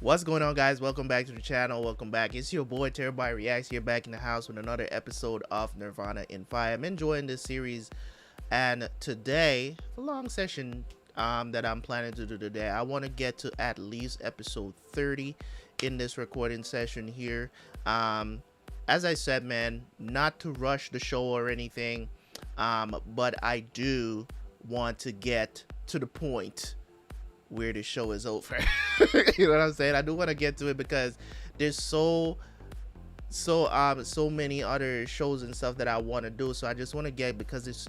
What's going on, guys? Welcome back to the channel. Welcome back. It's your boy Terabyt Reacts here, back in the house with another episode of Nirvana in Fire. I'm enjoying this series, and today, a long session that I'm planning to do today, I want to get to at least episode 30 in this recording session here. As I said, man, not to rush the show or anything, but I do want to get to the point where the show is over. You know what I'm saying? I do want to get to it because there's so many other shows and stuff that I want to do. So I just want to get, because it's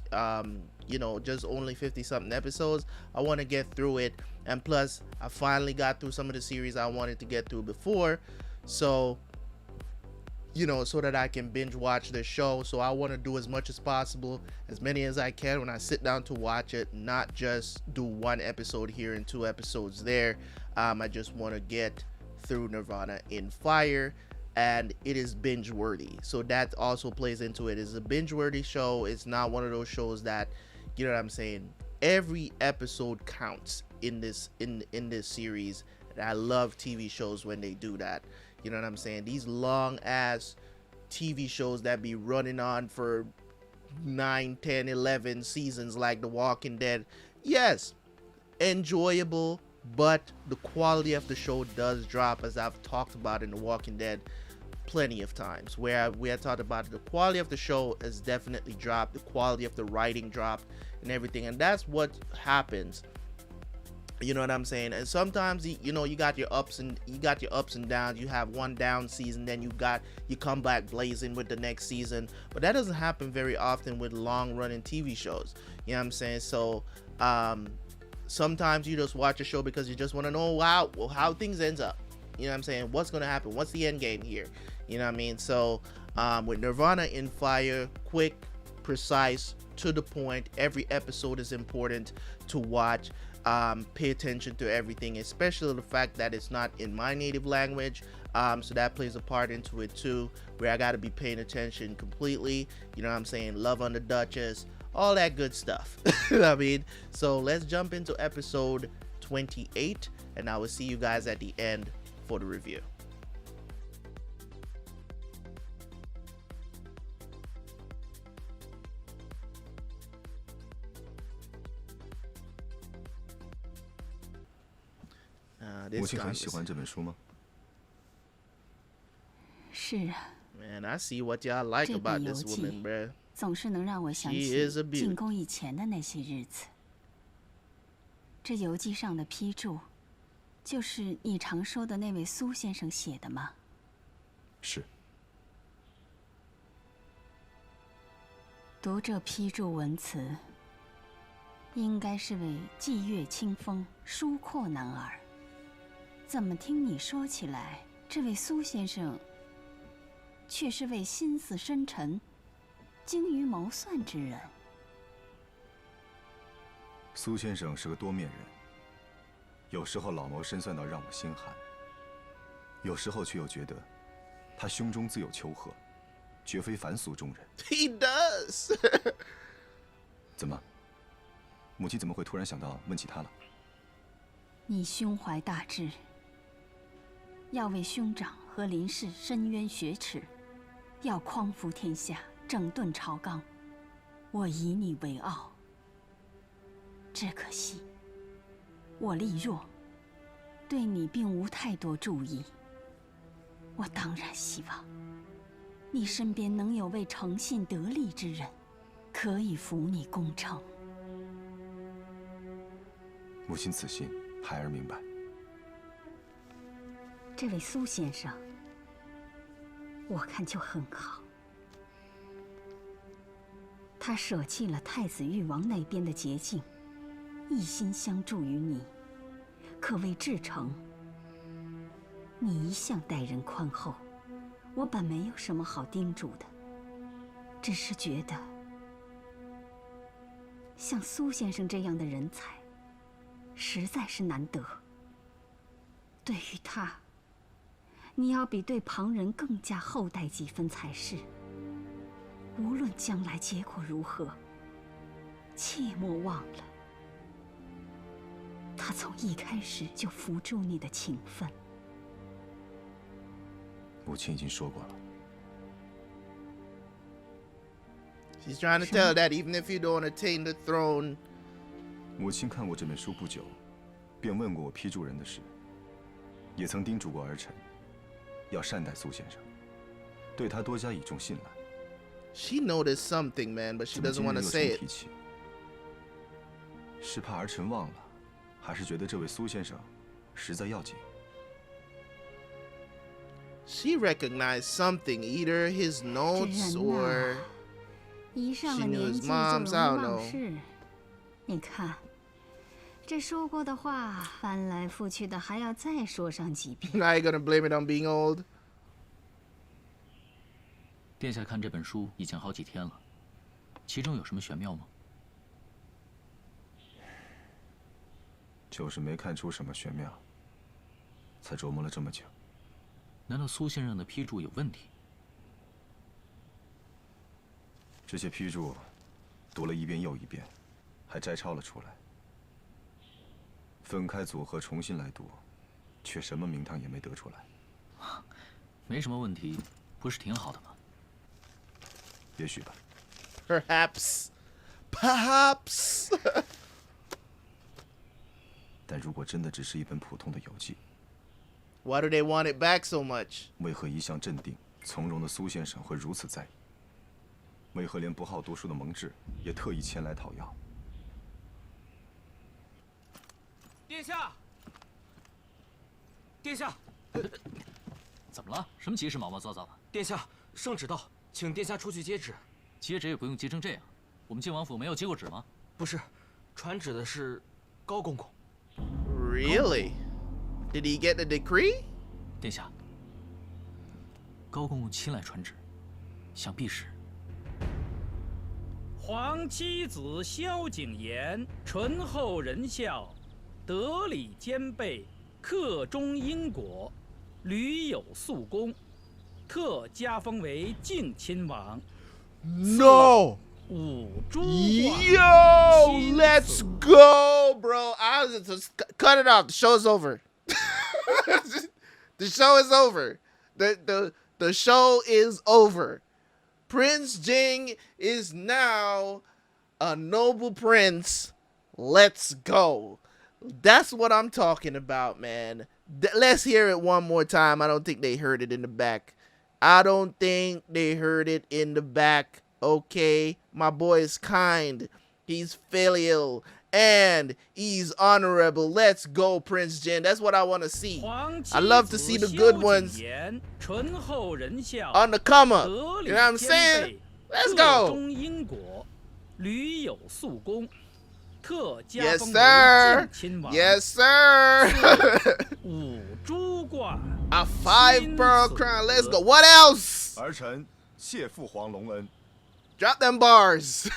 just only 50 something episodes, I want to get through it. And plus I finally got through some of the series I wanted to get through before, so so that I can binge watch the show. So I want to do as much as possible, as many as I can when I sit down to watch it, not just do one episode here and 2 episodes there. I just want to get through Nirvana in Fire, and it is binge worthy, so that also plays into it. It's a binge worthy show. It's not one of those shows that, you know what I'm saying, every episode counts in this series. And I love TV shows when they do that. You know what I'm saying? These long ass TV shows that be running on for 9, 10, 11 seasons, like The Walking Dead. Yes, enjoyable, but the quality of the show does drop, as I've talked about in The Walking Dead plenty of times, where we had talked about it. The quality of the show has definitely dropped, the quality of the writing dropped and everything, and that's what happens. You know what I'm saying? And sometimes you got your ups and downs. You have one down season, then you come back blazing with the next season. But that doesn't happen very often with long running TV shows. You know what I'm saying? So sometimes you just watch a show because you just want to know how things ends up. You know what I'm saying? What's gonna happen? What's the end game here? You know what I mean? So with Nirvana in Fire, quick, precise, to the point. Every episode is important to watch. Pay attention to everything, especially the fact that it's not in my native language, so that plays a part into it too, where I got to be paying attention completely. You know what I'm saying? Love on the Duchess, all that good stuff. You know what I mean? So let's jump into episode 28, and I will see you guys at the end for the review.母亲很喜欢这本书吗？是啊。Man, I see what y'all like about this woman, bruh. 总是能让我想起进宫以前的那些日子。这游记上的批注，就是你常说的那位苏先生写的吗？是。读这批注文词，应该是位霁月清风、疏阔男儿。怎么听你说起来，这位苏先生却是位心思深沉、精于谋算之人？苏先生是个多面人，有时候老谋深算到让我心寒，有时候却又觉得他胸中自有丘壑，绝非凡俗中人。He does 。怎么，母亲怎么会突然想到问起他了？你胸怀大志，要为兄长和林氏伸冤雪耻，要匡扶天下，整顿朝纲，我以你为傲。只可惜，我力弱，对你并无太多注意。我当然希望你身边能有位诚信得力之人，可以辅你攻城。母亲此心，孩儿明白。这位苏先生，我看就很好。他舍弃了太子誉王那边的捷径，一心相助于你，可谓至诚。你一向待人宽厚，我本没有什么好叮嘱的，只是觉得像苏先生这样的人才，实在是难得。对于他，你要比对旁人更加厚待几分才是。无论将来结果如何，切莫忘了，他从一开始就扶助你的情分。母亲已经说过了。 She's trying to tell that even if you don't attain the throne, 母亲看过这本书不久，便问过我批注人的事，也曾叮嘱过儿臣，要善待苏先生，对他多加倚重信赖。 she noticed something, man, but she 怎么 doesn't 今 want 日 to 又 say 重 it. 提起？是怕儿臣忘了，还是觉得这位苏先生实在要紧？ She recognized something, either his notes or 一上 she 了 knew 年 his 纪就 mom's. 容 I 易 don't 忘 know. 事。你看，这说过的话翻来覆去的，还要再说上几遍。 Now you're gonna blame it on being old? 殿下看这本书已经好几天了，其中有什么玄妙吗？就是没看出什么玄妙，才琢磨了这么久。难道苏先生的批注有问题？这些批注，读了一遍又一遍，还摘抄了出来。分开组合重新来读，却什么名堂也没得出来。没什么问题，不是挺好的吗？也许吧。 Perhaps. Perhaps. 但如果真的只是一本普通的游记， Why do they want it back so much? 为何一向镇定从容的苏先生会如此在意？为何连不好读书的蒙挚也特意前来讨要？殿下，殿下，怎么了？什么急事毛毛躁躁的？殿下，圣旨到，请殿下出去接旨。接旨也不用急成这样。我们靖王府没有接过旨吗？不是，传旨的是高公公。 Really? Did he get the decree? 殿下，高公公亲来传旨，想必是皇妻子萧景琰，醇厚仁孝，德礼兼备，恪忠因果，屡有素功，特加封为靖亲王。 No. 五珠冠 Yo, 亲 let's 子 go, bro. I was just cut it off. The show's over. The show is over. The show is over. Prince Jing is now a noble prince. Let's go. That's what I'm talking about, man. Let's hear it one more time. I don't think they heard it in the back. I don't think they heard it in the back. Okay, my boy is kind, he's filial, and he's honorable. Let's go, Prince Jin. That's what I want to see. I love to see the good ones on the come up. You know what I'm saying? Let's go. Yes, sir. Yes, sir. A 5-pearl crown. Let's go. What else? 儿臣谢父皇隆恩。 Drop them bars.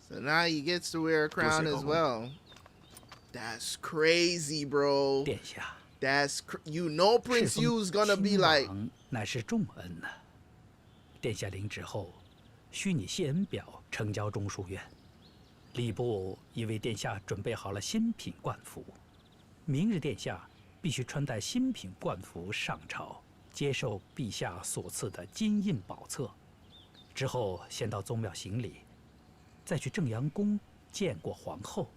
So now he gets to wear a crown as well. That's crazy, bro. 殿下， That's you know Prince Yu's gonna be like. 乃是重恩呐。殿下领旨后，需拟谢恩表呈交中书院。礼部已为殿下准备好了新品冠服，明日殿下必须穿戴新品冠服上朝，接受陛下所赐的金印宝册。之后先到宗庙行礼，再去正阳宫见过皇后，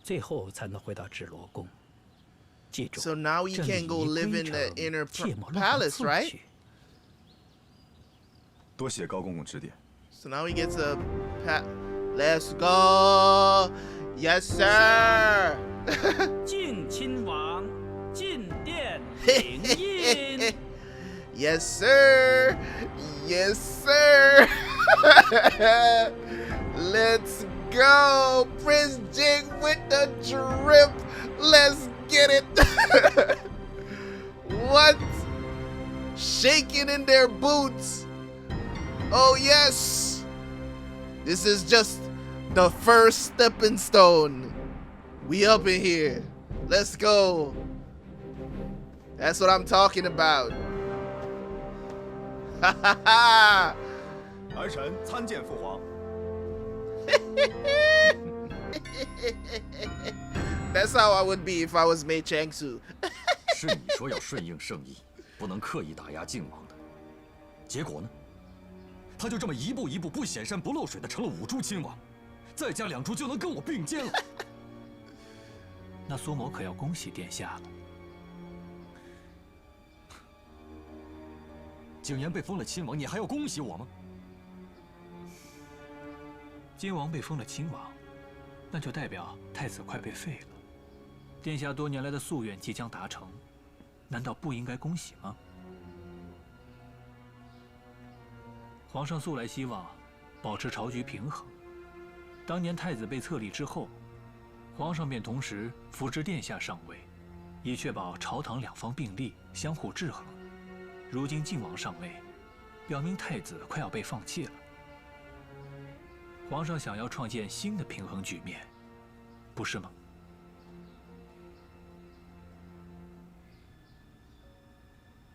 最后才能回到紫罗宫。记住， So now he 这 can 礼 go 仪 live 规 in the 程 inner 切莫乱 palace, 错 right? 取。多谢高公公指点。 So now he gets a Let's go. Yes, sir. 敬亲王进殿领印。Yes, sir. Yes, sir. Let's go. Prince Jing with the drip. Let's get it. What? Shaking in their boots. Oh, yes. This is just the first stepping stone. We up in here. Let's go. That's what I'm talking about. 儿臣参见父皇。That's how I would be if I was Mei Changsu. 是你说要顺应圣意，不能刻意打压靖王的，结果呢？他就这么一步一步不显山不漏水的成了五株亲王，再加2株就能跟我并肩了。那苏某可要恭喜殿下了。景言被封了亲王，你还要恭喜我吗？靖王被封了亲王，那就代表太子快被废了。殿下多年来的夙愿即将达成，难道不应该恭喜吗？皇上素来希望保持朝局平衡。当年太子被册立之后，皇上便同时扶植殿下上位，以确保朝堂两方并立，相互制衡。如今靖王上位，表明太子快要被放弃了。皇上想要创建新的平衡局面，不是吗？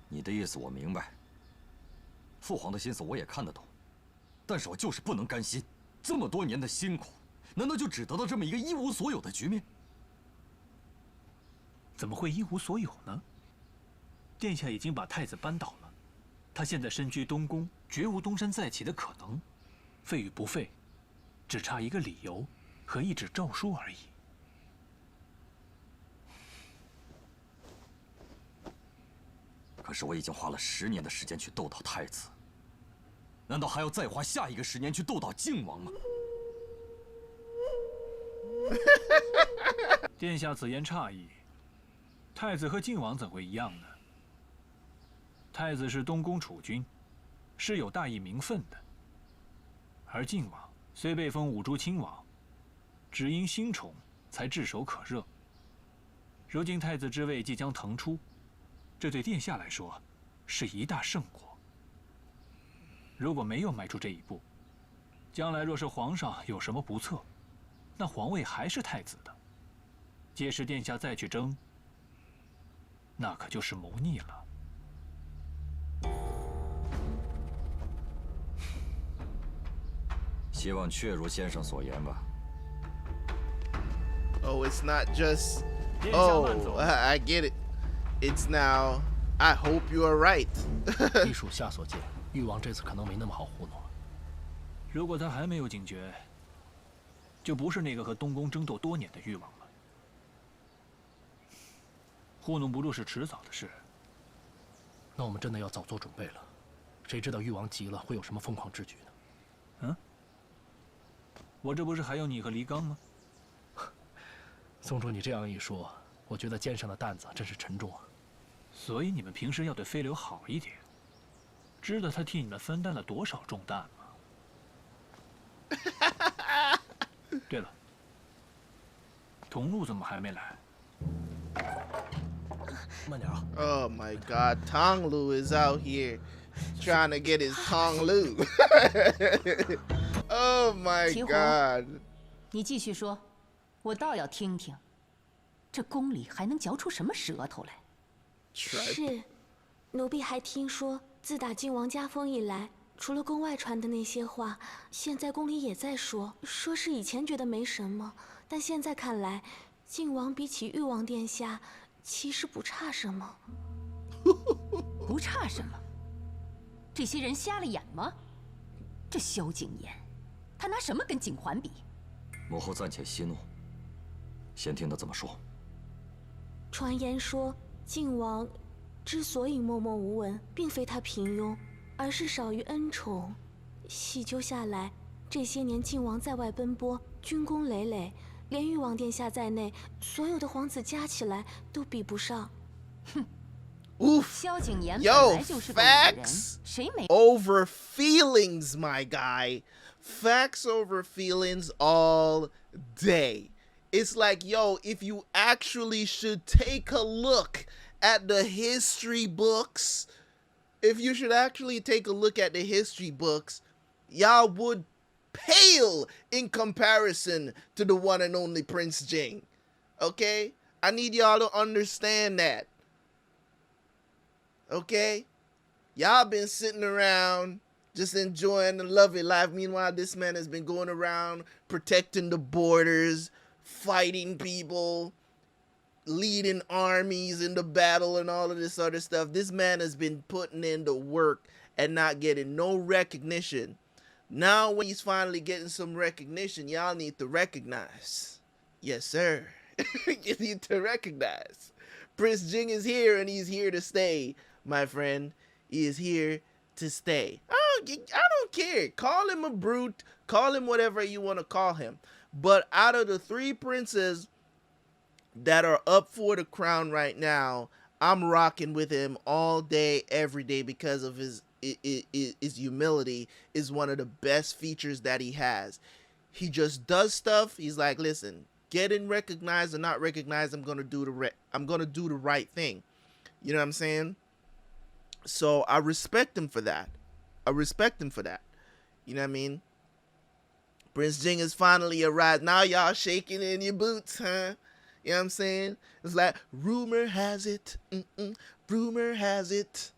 你的意思我明白，父皇的心思我也看得懂，但是我就是不能甘心，这么多年的辛苦，难道就只得到这么一个一无所有的局面？怎么会一无所有呢？殿下已经把太子扳倒了，他现在身居东宫，绝无东山再起的可能。废与不废，只差一个理由和一纸诏书而已。可是我已经花了10年的时间去斗倒太子，难道还要再花下一个10年去斗倒靖王吗？殿下此言差矣，太子和靖王怎会一样呢？太子是东宫储君，是有大义名分的，而靖王虽被封五株亲王，只因新宠才炙手可热。如今太子之位即将腾出，这对殿下来说是一大胜果。如果没有迈出这一步，将来若是皇上有什么不测，那皇位还是太子的。届时殿下再去争，那可就是谋逆了。希望确如先生所言吧。Oh, it's not just. 殿下慢走。 I get it. It's now. I hope you are right. 依属下所见，誉王这次可能没那么好糊弄了。如果他还没有警觉，就不是那个和东宫争斗多年的誉王了。糊弄不住是迟早的事。那我们真的要早做准备了。谁知道誉王急了会有什么疯狂之举呢？嗯？我这不是还有你和黎刚吗？宗主，你这样一说，我觉得肩上的担子真是沉重啊。所以你们平时要对飞流好一点，知道他替你们分担了多少重担吗？对了，桐路怎么还没来？慢点啊！ Oh my God, Tong Lu is out here trying to get his Tong Lu. Oh my 齐侯 God. 你继续说，我倒要听听，这宫里还能嚼出什么舌头来？ 是，奴婢还听说，自打靖王加封以来，除了宫外传的那些话，现在宫里也在说，说是以前觉得没什么，但现在看来，靖王比起誉王殿下，其实不差什么。不差什么？这些人瞎了眼吗？这萧景琰，他拿什么跟景桓比？母后暂且息怒，先听他怎么说。传言说，靖王之所以默默无闻，并非他平庸，而是少于恩宠。细究下来，这些年靖王在外奔波，军功累累，连誉王殿下在内，所有的皇子加起来都比不上。 Oof. 萧景琰本 Yo, 来就是个女人， facts 谁没？ over feelings, my guy. Facts over feelings all day. It's like, yo, if you actually should take a look at the history books, y'all would pale in comparison to the one and only Prince Jing. Okay? I need y'all to understand that. Okay? Y'all been sitting around just enjoying the lovely life. Meanwhile, this man has been going around protecting the borders, fighting people, leading armies in the battle and all of this other stuff. This man has been putting in the work and not getting no recognition. Now when he's finally getting some recognition, y'all need to recognize. Yes, sir. You need to recognize. Prince Jing is here, and he's here to stay, my friend. He is here to stay. I don't care. Call him a brute. Call him whatever you want to call him. But out of the 3 princes that are up for the crown right now, I'm rocking with him all day, every day, because of his humility is one of the best features that he has. He just does stuff. He's like, listen, getting recognized or not recognized, I'm gonna do the right thing. You know what I'm saying? So I respect him for that. You know what I mean? Prince Jing has finally arrived. Now y'all shaking in your boots, huh? You know what I'm saying? It's like, rumor has it. Rumor has it.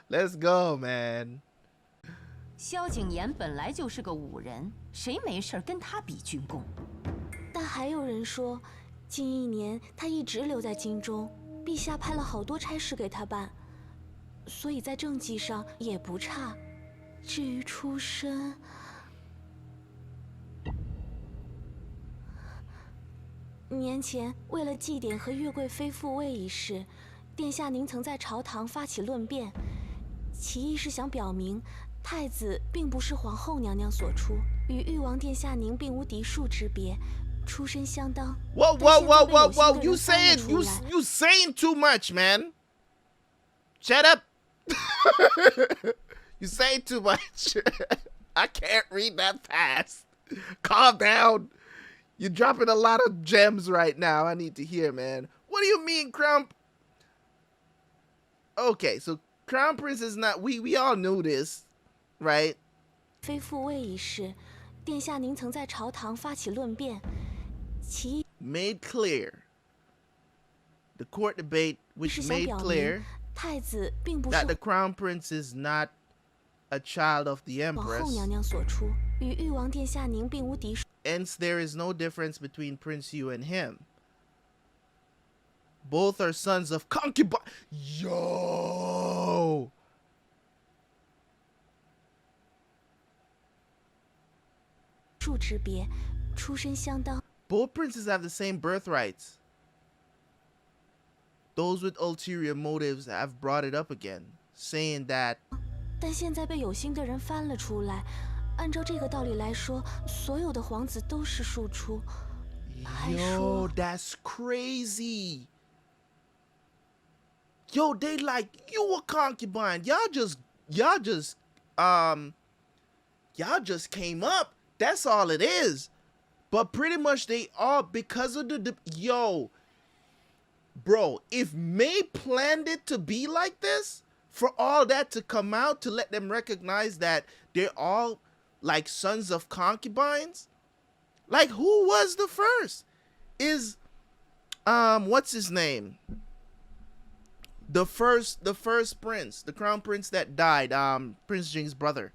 Let's go, man. 萧景琰本来就是个武人，谁没事跟他比军功？但还有人说，近1年他一直留在京中，陛下派了好多差事给他办，所以在政绩上也不差。至于出身，年前为了祭典和月贵妃复位一事，殿下您曾在朝堂发起论辩，其意是想表明太子并不是皇后娘娘所出，与誉王殿下您并无嫡庶之别，出身相当。Whoa! You saying too much, man. Shut up. You saying too much. I can't read that fast. Calm down. You're dropping a lot of gems right now. I need to hear, man. What do you mean, Crown? Okay, so Crown Prince is not. We all knew this, right? 妃复位一事，殿下您曾在朝堂发起论辩，其 made clear. The court debate, which made clear 太子并不是 that the Crown Prince is not a child of the 皇后 Empress. 娘娘所出，与誉王殿下您并无嫡庶。 Hence, there is no difference between Prince Yu and him. Both are sons of concubine. Yo! Both princes have the same birthrights. Those with ulterior motives have brought it up again, saying that 但现在被有心的人翻了出来。按照这个道理来说，所有的皇子都是庶出。Yo, that's crazy. Yo, they like you a concubine. Y'all just came up. That's all it is. But pretty much they all, because of the yo, bro, if Mei planned it to be like this, for all that to come out to let them recognize that they're all like sons of concubines, like who was the first? Is what's his name? The first prince, the crown prince that died, Prince Jing's brother,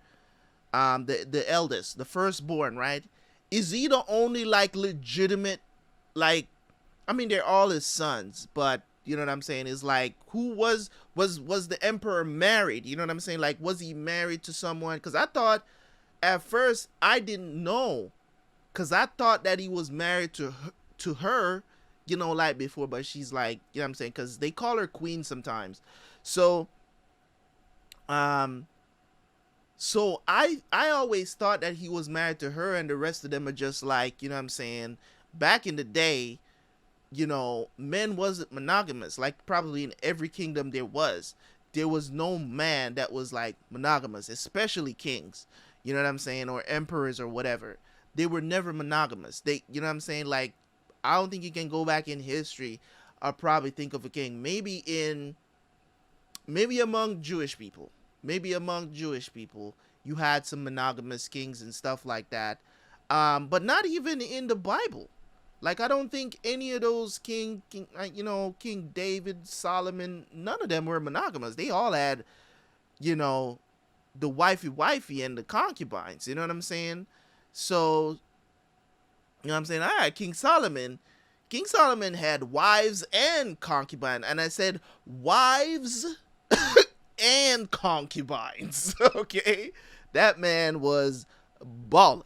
the eldest, the firstborn, right? Is he the only like legitimate, like, I mean they're all his sons, but you know what I'm saying? Is like, who was the emperor married? You know what I'm saying? Like, was he married to someone? Because I thought at first I didn't know, because I thought that he was married to her, you know, like before, but she's like, you know what I'm saying? Because they call her queen sometimes. So so I always thought that he was married to her, and the rest of them are just like, you know what I'm saying, back in the day, you know, men wasn't monogamous. Like probably in every kingdom there was no man that was like monogamous, especially kings, you know what I'm saying, or emperors or whatever. They were never monogamous. They, you know what I'm saying, like I don't think you can go back in history or probably think of a king. Maybe among Jewish people, you had some monogamous kings and stuff like that. But not even in the Bible. Like, I don't think any of those King David, Solomon, none of them were monogamous. They all had, you know, the wifey and the concubines. You know what I'm saying? So, you know what I'm saying? All right, King Solomon had wives and concubines. And I said wives and concubines. Okay? That man was balling.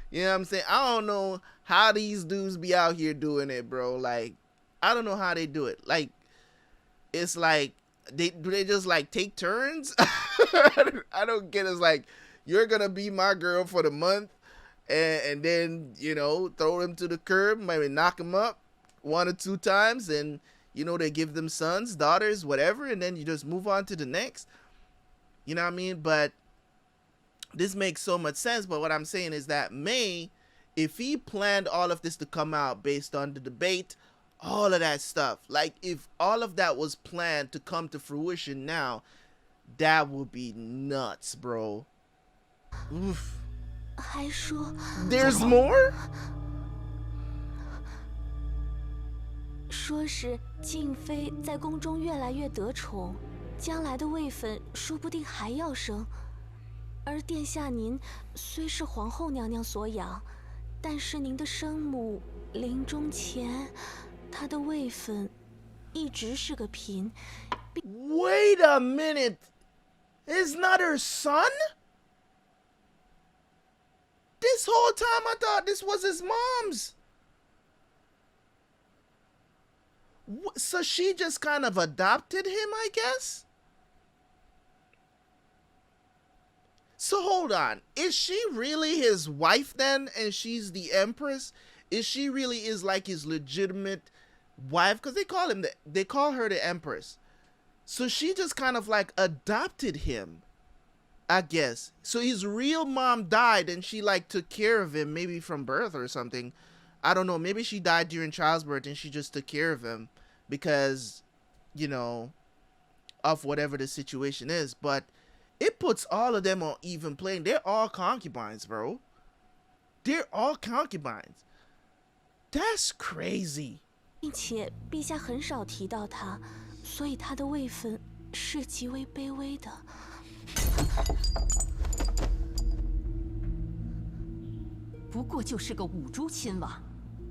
You know what I'm saying? I don't know how these dudes be out here doing it, bro. Like, I don't know how they do it. Like, it's like, do they just like take turns? I don't get it. It's like, you're gonna be my girl for the month, and then, you know, throw them to the curb, maybe knock them up 1 or 2 times, and, you know, they give them sons, daughters, whatever, and then you just move on to the next. You know what I mean? But this makes so much sense. But what I'm saying is that Mei, if he planned all of this to come out based on the debate, all of that stuff, like if all of that was planned to come to fruition now, that would be nuts, bro. Oof. 还说 There's more? 说是静妃在宫中越来越得宠，将来的位分说不定还要升。而殿下您虽是皇后娘娘所养，但是您的生母临终前，她的位分一直是个嫔。Wait a minute. It's not her son? This whole time I thought this was his mom's. So she just kind of adopted him, I guess? So hold on. Is she really his wife then, and she's the empress? Is she really is like his legitimate wife? Because they call her the empress. So she just kind of like adopted him, I guess. So his real mom died and she like took care of him, maybe from birth or something. I don't know. Maybe she died during childbirth and she just took care of him because, you know, of whatever the situation is. But it puts all of them on even playing. They're all concubines, bro. They're all concubines. That's crazy. 并且陛下很少提到她，所以她的位分是极为卑微的。不过就是个五珠亲王，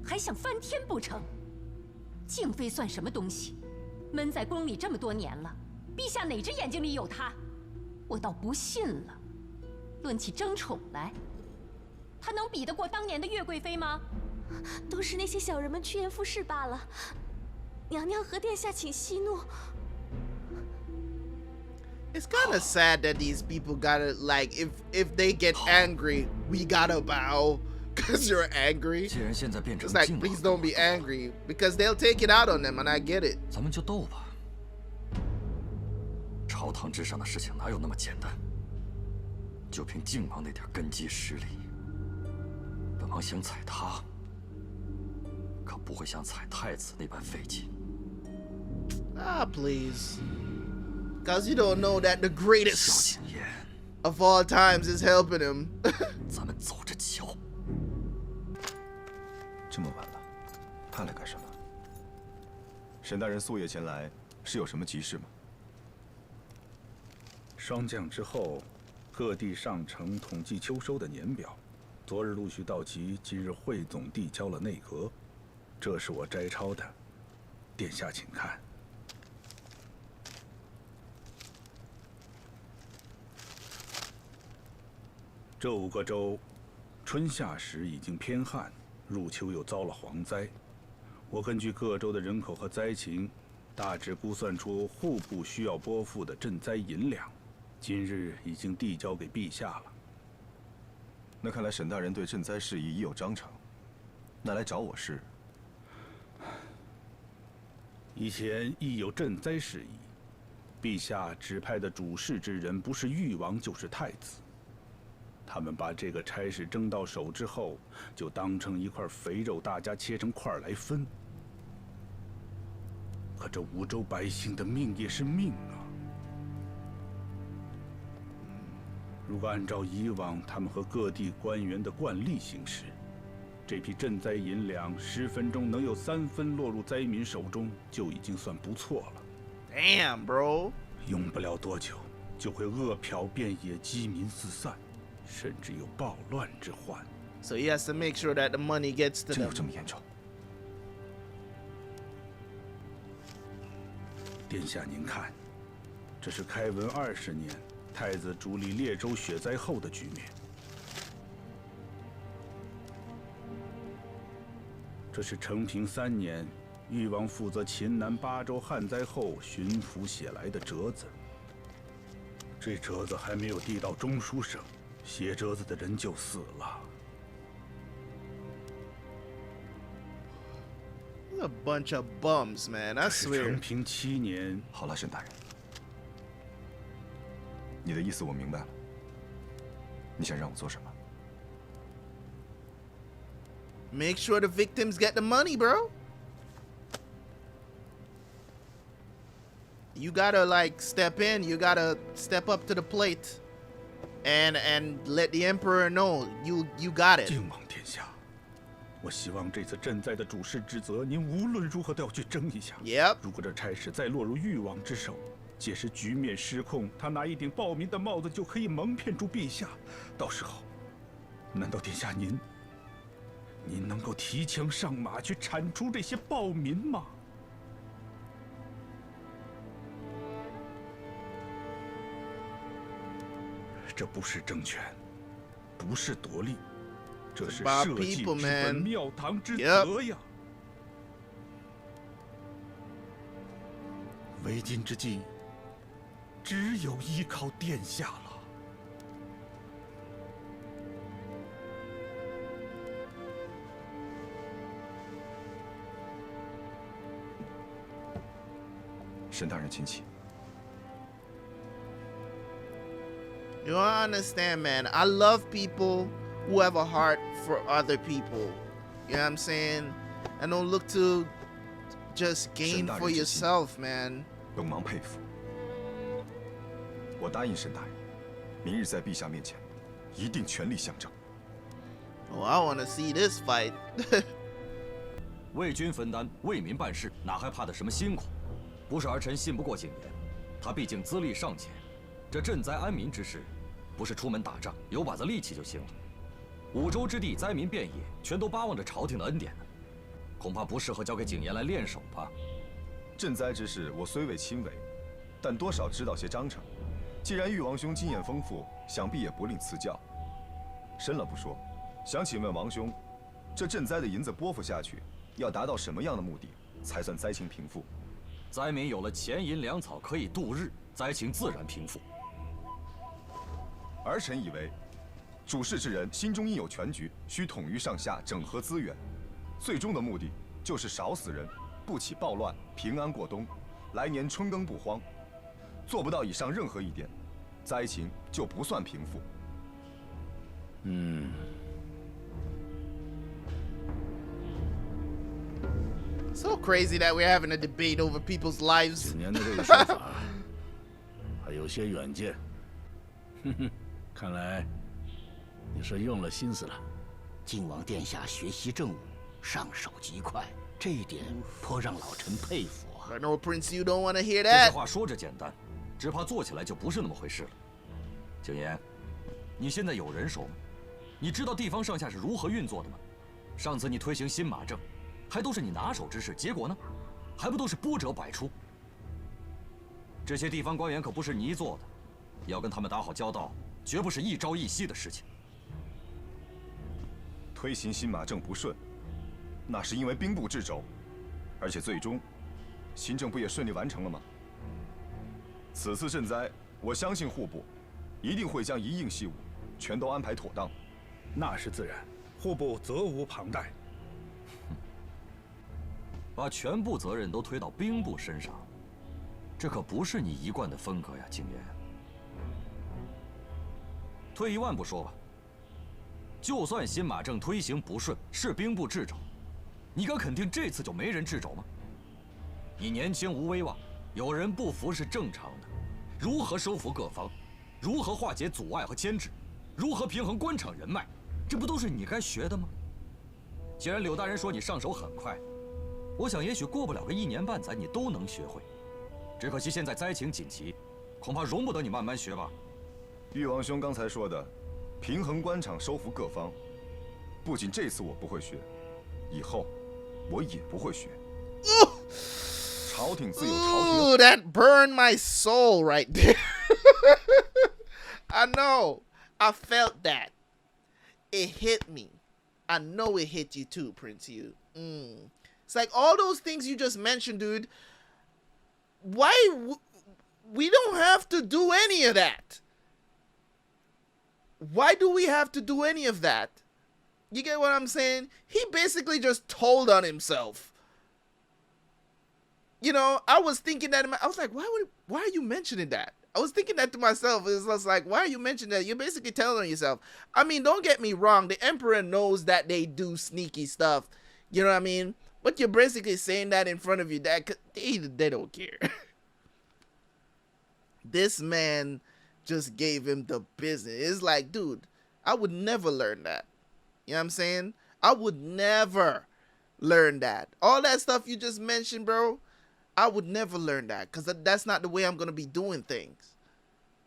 还想翻天不成？静妃算什么东西？闷在宫里这么多年了，陛下哪只眼睛里有她？我倒不信了。论起争宠来，她能比得过当年的岳贵妃吗？都是那些小人们趋炎附势罢了。娘娘和殿下请息怒。 It's kind of sad that these people gotta, like, if they get angry, we gotta bow because you're angry. It's like, please don't be angry because they'll take it out on them, and I get it. 咱们就斗吧。朝堂之上的事情哪有那么简单？就凭靖王那点根基实力，本王想踩他，可不会像踩太子那般费劲。Ah, please. Because you don't know that the greatest of all times is helping him. 咱们走着瞧。这么晚了，他来干什么？沈大人素夜前来，是有什么急事吗？霜降之后，各地上呈统计秋收的年表，昨日陆续到齐，今日汇总递交了内阁。这是我摘抄的，殿下请看。 这5个州，春夏时已经偏旱，入秋又遭了蝗灾。我根据各州的人口和灾情，大致估算出户部需要拨付的赈灾银两，今日已经递交给陛下了。那看来沈大人对赈灾事宜已有章程，那来找我是？以前亦有赈灾事宜，陛下指派的主事之人不是誉王就是太子。 他们把这个差事争到手之后，就当成一块肥肉，大家切成块来分。可这5州百姓的命也是命啊！如果按照以往他们和各地官员的惯例行事，这批赈灾银两10分钟能有3分落入灾民手中，就已经算不错了。Damn, bro！ 用不了多久，就会饿殍遍野，饥民四散，甚至有暴乱之患。So he has to make sure that the money gets to 真有 them. 这么严重？殿下，您看，这是开文20年太子主理列州雪灾后的局面。这是承平3年，誉王负责秦南8州旱灾后巡抚写来的折子。这折子还没有递到中书省，写折子的人就死了。 A bunch of bums, man. I 是 swear. 承平7年。好了，沈大人，你的意思我明白了。你想让我做什么？ Make sure the victims get the money, bro. You gotta like step in. You gotta step up to the plate, and let the emperor know you got it. 敬往殿下，我希望这次赈灾的主事之责，您无论如何都要去争一下。Yep. 如果这差事再落入誉王之手，届时局面失控，他拿一顶暴民的帽子就可以蒙骗住陛下。到时候，难道殿下您能够提枪上马去铲除这些暴民吗？这不是争权，不是夺利，这是社稷之本、庙堂之德呀！为今之计，只有依靠殿下了。 沈大人请起。 You don't understand, man. I love people who have a heart for other people. You know what I'm saying? And don't look to just gain for yourself, man. 本王佩服。我答应沈大人，明日在陛下面前，一定全力相争。Oh, I want to see this fight. 为君分担，为民办事，哪还怕的什么辛苦？不是儿臣信不过景言，他毕竟资历尚浅，这赈灾安民之事，不是出门打仗有把子力气就行了。5州之地灾民遍野，全都巴望着朝廷的恩典呢，恐怕不适合交给景言来练手吧。赈灾之事，我虽未亲为，但多少知道些章程。既然誉王兄经验丰富，想必也不吝赐教。深了不说，想请问王兄，这赈灾的银子拨付下去，要达到什么样的目的，才算灾情平复？ 灾民有了钱银粮草可以度日，灾情自然平复。儿臣以为，主事之人心中应有全局，需统于上下，整合资源，最终的目的就是少死人，不起暴乱，平安过冬，来年春耕不荒。做不到以上任何一点，灾情就不算平复。So crazy that we're having a debate over people's lives. 景年的这个说法还有些远见。看来你是用了心思了。靖王殿下学习政务，上手极快，这一点颇让老臣佩服啊。 I know, Prince, you don't want to hear 这些 that. 话说着简单，只怕做起来就不是那么回事了。景言，你现在有人手吗？你知道地方上下是如何运作的吗？上次你推行新马政，还都是你拿手之事，结果呢，还不都是波折百出？这些地方官员可不是你做的，要跟他们打好交道，绝不是一朝一夕的事情。推行新马政不顺，那是因为兵部掣肘，而且最终，新政不也顺利完成了吗？此次赈灾，我相信户部一定会将一应细务全都安排妥当。那是自然，户部责无旁贷。把全部责任都推到兵部身上，这可不是你一贯的风格呀，景言。退一万步说吧，就算新马政推行不顺，是兵部掣肘，你敢肯定这次就没人掣肘吗？你年轻无威望，有人不服是正常的。如何收服各方，如何化解阻碍和牵制，如何平衡官场人脉，这不都是你该学的吗？既然柳大人说你上手很快，我想也许过不了个1年半载，你都能学会。只可惜现在灾情紧急，恐怕容不得你慢慢学吧。誉王兄刚才说的，平衡官场，收服各方，不仅这次我不会学，以后我也不会学。朝廷自有朝廷。Ooh, that burned my soul right there. I know. I felt that. It hit me. I know it hit you too, Prince Yu. It's like all those things you just mentioned, dude. Why? We don't have to do any of that. Why do we have to do any of that? You get what I'm saying? He basically just told on himself. You know, I was thinking that I was like, why are you mentioning that? I was thinking that to myself. It was like, why are you mentioning that? You're basically telling on yourself. I mean, don't get me wrong. The Emperor knows that they do sneaky stuff. You know what I mean? But you're basically saying that in front of your dad. 'Cause they don't care. This man just gave him the business. It's like, dude, I would never learn that. You know what I'm saying? I would never learn that. All that stuff you just mentioned, bro, I would never learn that because that's not the way I'm going to be doing things.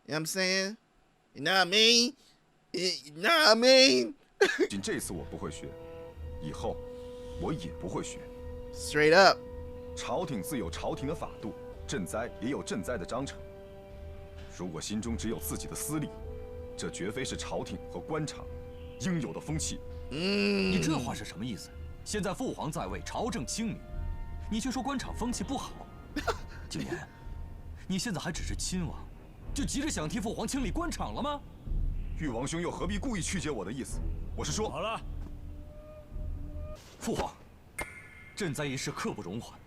You know what I'm saying? You know what I mean? You know what I mean? 仅这次我不会学，以后我也不会学。Straight up. 朝廷自有朝廷的法度，赈灾也有赈灾的章程。如果心中只有自己的私利，这绝非是朝廷和官场应有的风气。你这话是什么意思？现在父皇在位，朝政清明，你却说官场风气不好。景琰，你现在还只是亲王，就急着想替父皇清理官场了吗？誉王兄又何必故意曲解我的意思？我是说，好了，父皇，赈灾一事刻不容缓。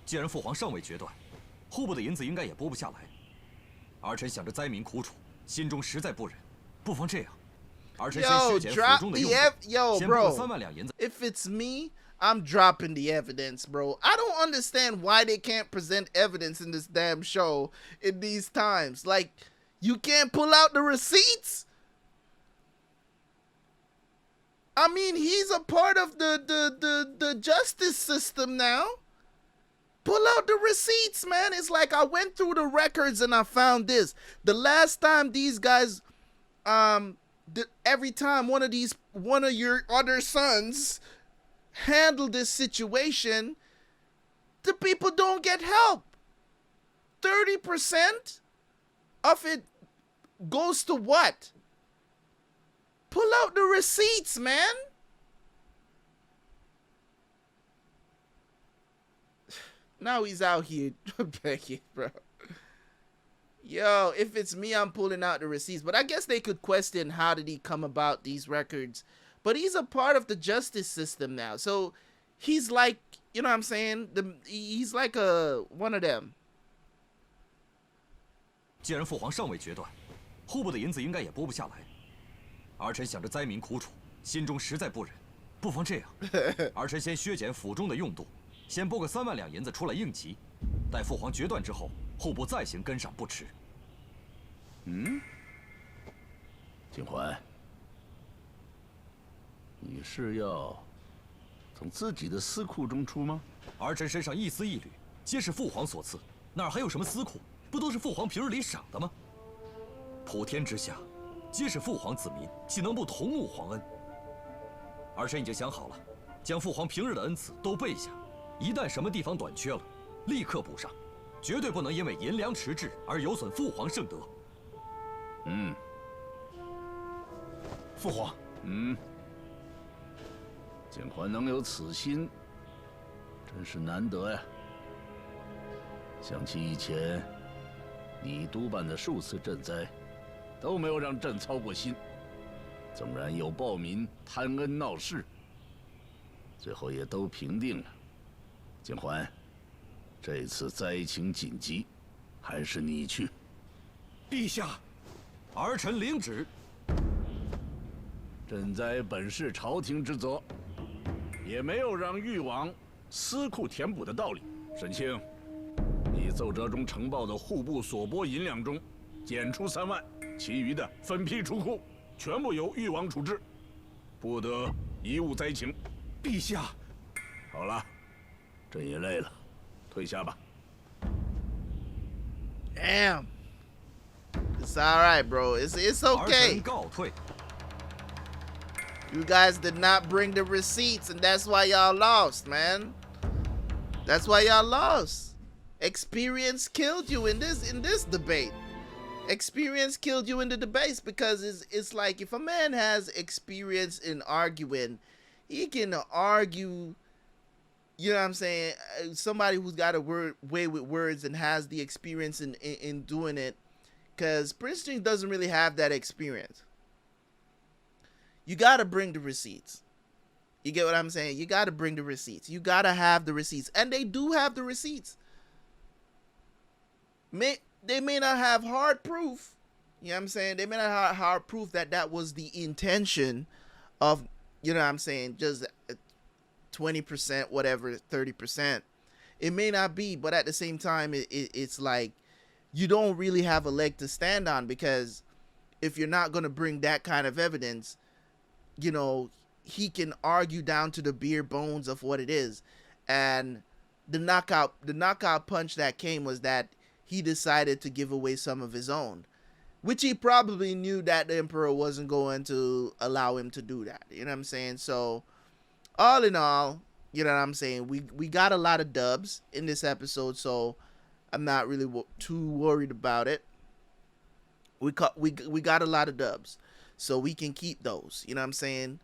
既然父皇尚未决断，户部的银子应该也拨不下来。儿臣想着灾民苦楚，心中实在不忍，不妨这样，儿臣先削减府中的用度，先拨个3万两银子。If it's me, I'm dropping the evidence, bro. I don't understand why they can't present evidence in this damn show in these times. Like, you can't pull out the receipts? I mean, he's a part of the justice system now. Pull out the receipts, man. It's like I went through the records and I found this. The last time these guys, every time one of your other sons handle this situation, the people don't get help. 30% of it goes to what? Pull out the receipts, man. Now he's out here begging, bro. Yo, if it's me, I'm pulling out the receipts. But I guess they could question how did he come about these records. But he's a part of the justice system now. So he's like, you know what I'm saying? He's like one of them. 既然父皇尚未决断，户部的银子应该也拨不下来。儿臣想着灾民苦楚，心中实在不忍，不妨这样，儿臣先削减府中的用度，先拨个3万两银子出来应急，待父皇决断之后，户部再行跟上不迟。景桓，你是要从自己的私库中出吗？儿臣身上一丝一缕，皆是父皇所赐，哪还有什么私库？不都是父皇平日里赏的吗？普天之下，皆是父皇子民，岂能不同沐皇恩？儿臣已经想好了，将父皇平日的恩赐都备下，一旦什么地方短缺了，立刻补上，绝对不能因为银粮迟滞而有损父皇圣德。父皇，景桓能有此心，真是难得呀。想起以前，你督办的数次赈灾，都没有让朕操过心。纵然有暴民贪恩闹事，最后也都平定了。景桓，这次灾情紧急，还是你去。陛下，儿臣领旨。赈灾本是朝廷之责，也没有让誉王私库填补的道理。沈清，你奏折中呈报的户部所拨银两中，减出3万，其余的分批出库，全部由誉王处置，不得贻误灾情。陛下，好了，朕也累了，退下吧。Damn. It's all right, bro. It's 儿 okay. 臣告退。 You guys did not bring the receipts, and that's why y'all lost, man. That's why y'all lost. Experience killed you in this debate. Experience killed you in the debates, because it's like, if a man has experience in arguing, he can argue. You know what I'm saying? Somebody who's got a way with words and has the experience in doing it, because Prince Jing doesn't really have that experience. You gotta bring the receipts. You get what I'm saying? You gotta bring the receipts. You gotta have the receipts, and they do have the receipts. They may not have hard proof. You know what I'm saying? They may not have hard proof that that was the intention of, you know what I'm saying, just 20%, whatever, 30%. It may not be, but at the same time, it's like, you don't really have a leg to stand on, because if you're not going to bring that kind of evidence, you know, he can argue down to the bare bones of what it is. And the knockout punch that came was that he decided to give away some of his own, which he probably knew that the Emperor wasn't going to allow him to do that. You know what I'm saying? So all in all, you know what I'm saying, we got a lot of dubs in this episode, so I'm not really too worried about it. We got a lot of dubs, so we can keep those. You know what I'm saying?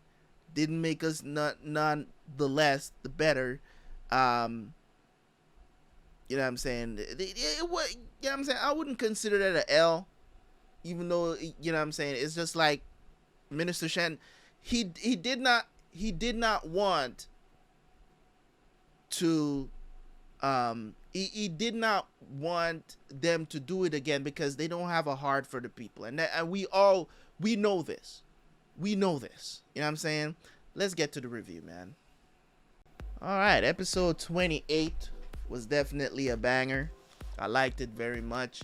Didn't make us none the less the better. You know what I'm saying? You know what I'm saying? I wouldn't consider that an L, even though, you know what I'm saying, it's just like Minister Shen, he did not want to he did not want them to do it again, because they don't have a heart for the people, and we know this. You know what I'm saying? Let's get to the review, man. All right, episode 28 was definitely a banger. I liked it very much.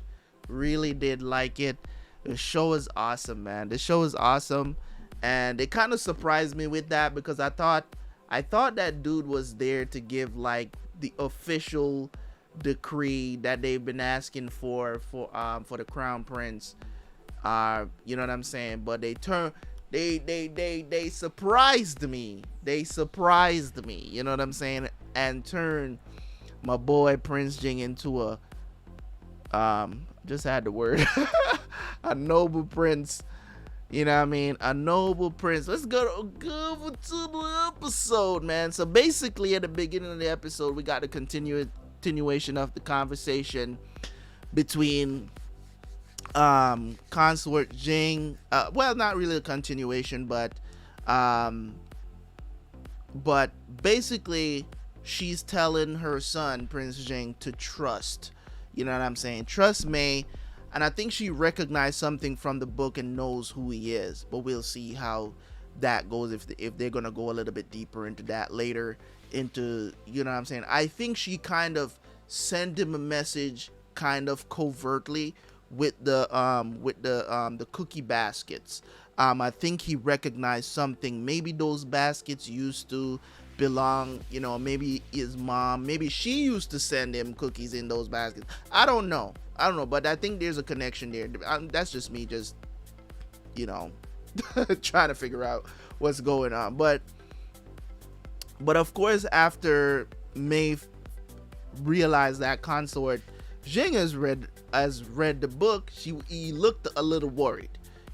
Really did like it. The show is awesome, man. The show is awesome, and it kind of surprised me with that, because I thought that dude was there to give like the official decree that they've been asking for the Crown Prince. You know what I'm saying? But they surprised me. They surprised me. You know what I'm saying? And turned my boy Prince Jing into a just had the word a noble prince. You know what I mean? A noble prince. Let's go to the episode, man. So basically, at the beginning of the episode, we got a continuation of the conversation between Consort Jing. Well, not really a continuation, but basically, she's telling her son, Prince Jing, to trust. You know what I'm saying? Trust Mei. And I think she recognized something from the book and knows who he is. But we'll see how that goes, if they're going to go a little bit deeper into that later. You know what I'm saying? I think she kind of sent him a message kind of covertly with the cookie baskets. I think he recognized something. Maybe those baskets used to belong, you know, maybe his mom, maybe she used to send him cookies in those baskets. I don't know, but I think there's a connection there. That's just me, just, you know, trying to figure out what's going on. But of course, after Mei realized that Consort Jing has read the book, he looked a little worried.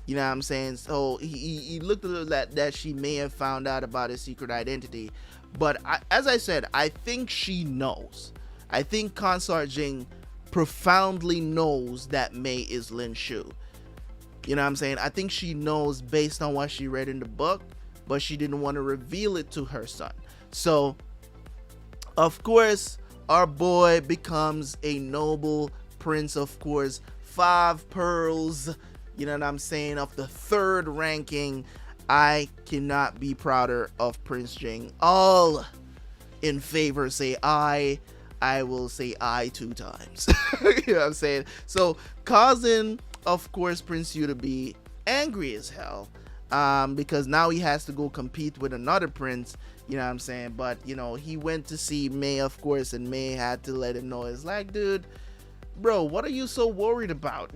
You know what I'm saying? So he looked a little that she may have found out about his secret identity. But as I said, I think she knows. I think Consort Jing profoundly knows that Mei is Lin Shu. You know what I'm saying? I think she knows based on what she read in the book, but she didn't want to reveal it to her son. So, of course, our boy becomes a noble prince, of course. 5 pearls, you know what I'm saying, of the 3rd ranking. I cannot be prouder of Prince Jing. All in favor say I. I will say I 2 times. You know what I'm saying? So causing, of course, Prince Yu to be angry as hell, because now he has to go compete with another prince. You know what I'm saying? But, you know, he went to see Mei, of course, and Mei had to let him know. It's like, dude, bro, what are you so worried about?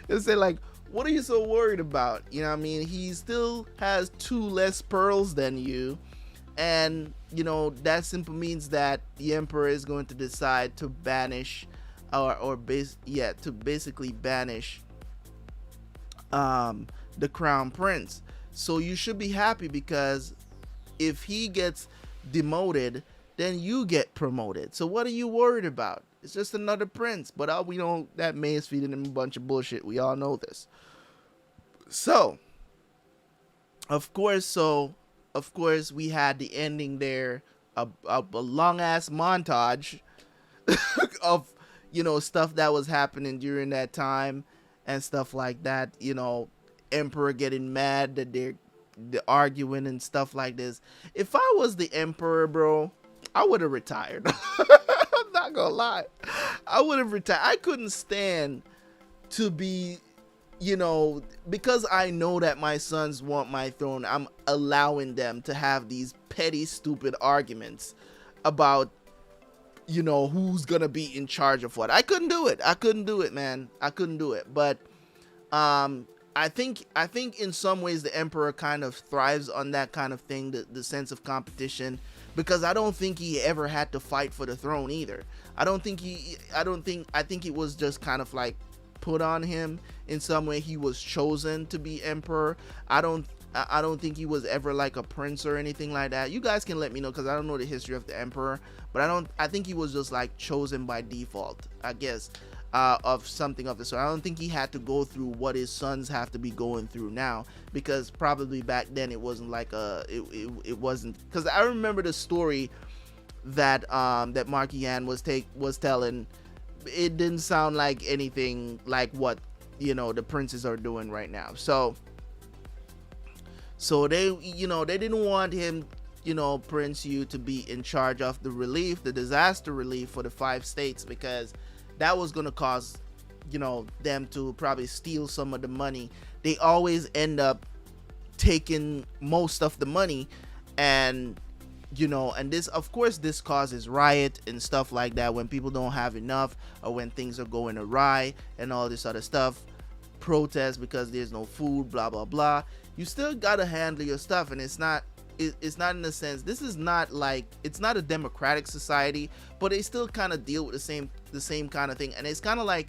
They say like, what are you so worried about? You know what I mean? He still has 2 less pearls than you. And, you know, that simply means that the emperor is going to decide to banish to basically banish the crown prince. So you should be happy, because if he gets demoted, then you get promoted. So what are you worried about? It's just another prince. But we know that Mei is feeding him a bunch of bullshit. We all know this. So, of course, we had the ending there, a long ass montage of, you know, stuff that was happening during that time and stuff like that. You know, emperor getting mad that they're arguing and stuff like this. If I was the emperor, bro, I would have retired. I'm not gonna lie, I would have retired. I couldn't stand to be, you know, because I know that my sons want my throne, I'm allowing them to have these petty, stupid arguments about, you know, who's gonna be in charge of what. I couldn't do it, man. I couldn't do it. But I think in some ways the emperor kind of thrives on that kind of thing, the sense of competition, because I don't think he ever had to fight for the throne either. I think it was just kind of like put on him in some way. He was chosen to be emperor. I don't think he was ever like a prince or anything like that. You guys can let me know, because I don't know the history of the emperor, but I think he was just like chosen by default, I guess, of something of the sort. I don't think he had to go through what his sons have to be going through now, because probably back then it wasn't like it wasn't, because I remember the story that that Marky Yan was telling. It didn't sound like anything like what, you know, the princes are doing right now. So they, you know, they didn't want him, you know, Prince Yu, to be in charge of the disaster relief for the 5 states, because that was going to cause, you know, them to probably steal some of the money. They always end up taking most of the money, and, you know, and this, of course, this causes riot and stuff like that when people don't have enough, or when things are going awry and all this other stuff. Protest because there's no food, blah blah blah. You still gotta handle your stuff, and it's not in a sense, this is not like, it's not a democratic society, but they still kind of deal with the same kind of thing. And it's kind of like,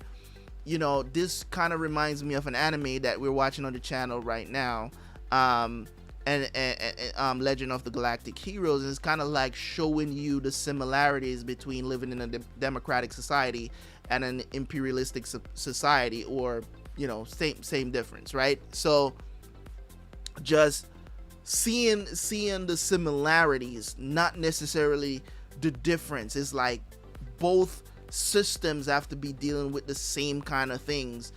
you know, this kind of reminds me of an anime that we're watching on the channel right now, and Legend of the Galactic Heroes. Is kind of like showing you the similarities between living in a democratic society and an imperialistic society, or, you know, same difference, right? So just seeing the similarities, not necessarily the difference. Is like both systems have to be dealing with the same kind of things,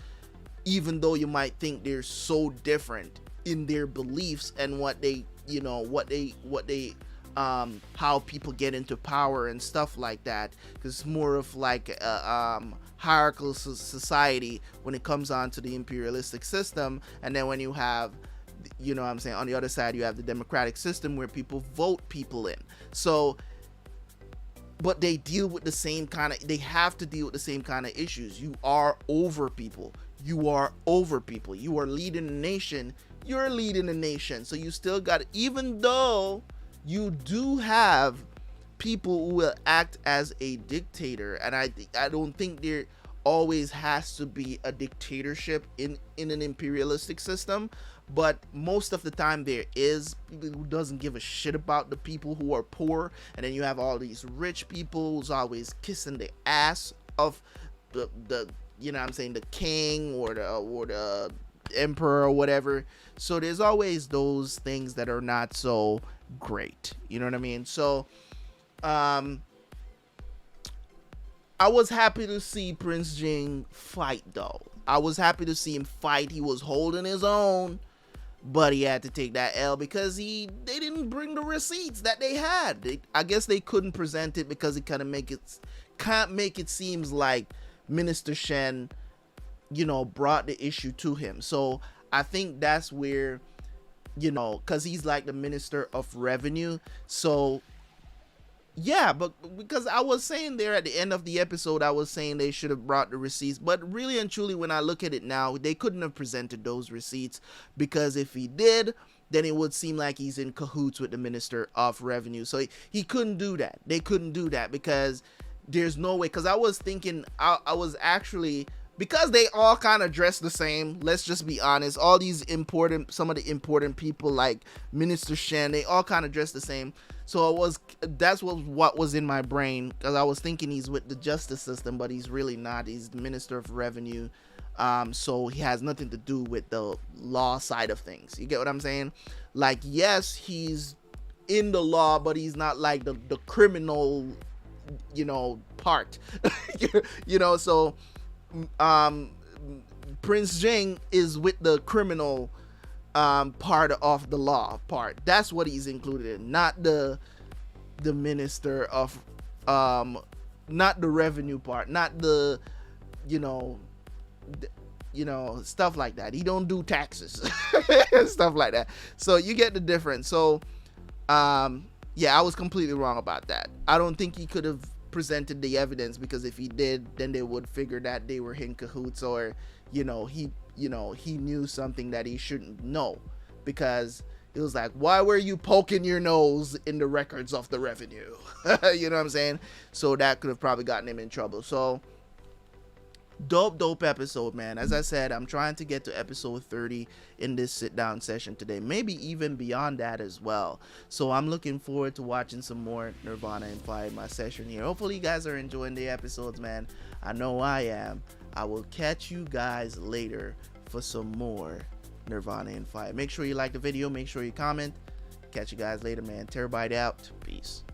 even though you might think they're so different in their beliefs and what they, you know, how people get into power and stuff like that. Because it's more of like a hierarchical society when it comes on to the imperialistic system. And then when you have, you know what I'm saying, on the other side you have the democratic system where people vote people in. So, but they deal with the same kind of, they have to deal with the same kind of issues. You are over people. You are leading a nation. You're leading a nation. So you still got, even though you do have people who will act as a dictator, and I don't think there always has to be a dictatorship in an imperialistic system, but most of the time there is people who doesn't give a shit about the people who are poor, and then you have all these rich people who's always kissing the ass of the you know what I'm saying, the king or the emperor or whatever. So there's always those things that are not so great, you know what I mean? So I was happy to see Prince Jing fight, though. I was happy to see him fight. He was holding his own, but he had to take that L because they didn't bring the receipts that they had. I guess they couldn't present it because it can't make it seems like Minister Shen, you know, brought the issue to him. So I think that's where, you know, because he's like the Minister of Revenue. So, Yeah, but because I was saying there at the end of the episode, I was saying they should have brought the receipts. But really and truly, when I look at it now, they couldn't have presented those receipts, because if he did, then it would seem like he's in cahoots with the Minister of Revenue. So he couldn't do that. They couldn't do that because there's no way. Because I was thinking, I was actually, because they all kind of dress the same. Let's just be honest. All these some of the important people like Minister Shen, they all kind of dress the same. So that's what was in my brain, because I was thinking he's with the justice system, but he's really not. He's the Minister of Revenue. So he has nothing to do with the law side of things. You get what I'm saying? Like, yes, he's in the law, but he's not like the criminal, part. So Prince Jing is with the criminal part of the law part. That's what he's included in, not the Minister of not the revenue part, not the stuff like that. He don't do taxes stuff like that. So you get the difference. So yeah, I was completely wrong about that. I don't think he could have presented the evidence, because if he did, then they would figure that they were in cahoots, or he knew something that he shouldn't know, because it was like, why were you poking your nose in the records of the revenue? You know what I'm saying? So that could have probably gotten him in trouble. So dope episode, man. As I said, I'm trying to get to episode 30 in this sit down session today, maybe even beyond that as well. So I'm looking forward to watching some more Nirvana in Fire in my session here. Hopefully you guys are enjoying the episodes, man. I know I am. I will catch you guys later for some more Nirvana in Fire. Make sure you like the video, make sure you comment. Catch you guys later, man. Terabyt out. Peace.